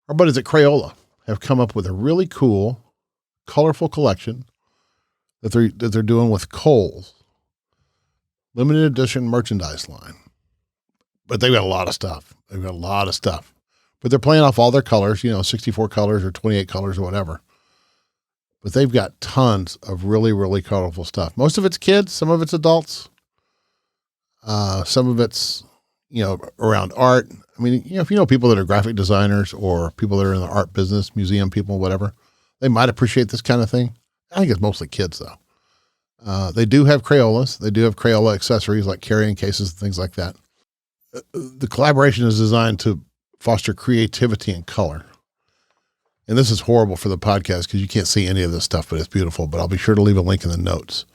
Our buddies at Crayola have come up with a really cool, colorful collection that they're doing with Kohls, limited edition merchandise line. But they've got a lot of stuff. But they're playing off all their colors, 64 colors or 28 colors or whatever. But they've got tons of really, really colorful stuff. Most of it's kids, some of it's adults. Some of it's, around art. I mean, if you know people that are graphic designers or people that are in the art business, museum people, whatever, they might appreciate this kind of thing. I think it's mostly kids though. They do have Crayolas. They do have Crayola accessories like carrying cases and things like that. The collaboration is designed to foster creativity and color. And this is horrible for the podcast because you can't see any of this stuff, but it's beautiful. But I'll be sure to leave a link in the notes.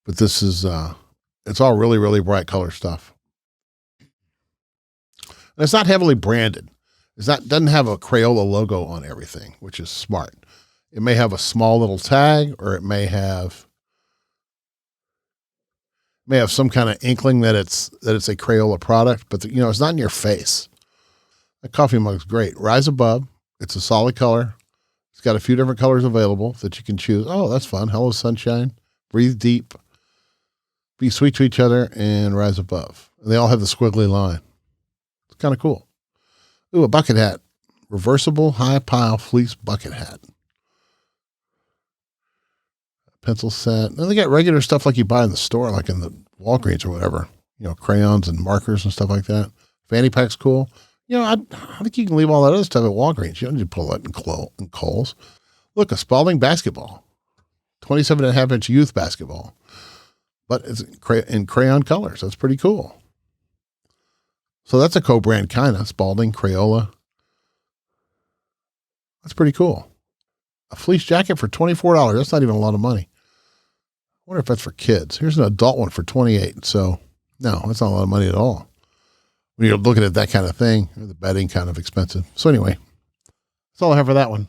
But this is, it's all really, really bright color stuff. And it's not heavily branded. Doesn't have a Crayola logo on everything, which is smart. It may have a small little tag, or it may have some kind of inkling that it's a Crayola product, but it's not in your face. That coffee mug's great. Rise Above. It's a solid color. It's got a few different colors available that you can choose. Oh, that's fun. Hello, Sunshine. Breathe Deep. Be Sweet to Each Other, and Rise Above. And they all have the squiggly line. It's kind of cool. Ooh, a bucket hat. Reversible high pile fleece bucket hat. Pencil set. And they got regular stuff like you buy in the store, like in the Walgreens or whatever. Crayons and markers and stuff like that. Fanny pack's cool. I think you can leave all that other stuff at Walgreens. You don't need to pull that in Kohls. Look, a Spalding basketball. 27.5-inch youth basketball. But it's in crayon colors. That's pretty cool. So that's a co-brand kind of. Spalding, Crayola. That's pretty cool. A fleece jacket for $24. That's not even a lot of money. I wonder if that's for kids. Here's an adult one for $28. So, no, that's not a lot of money at all. When you're looking at that kind of thing, the bedding kind of expensive. So anyway, that's all I have for that one.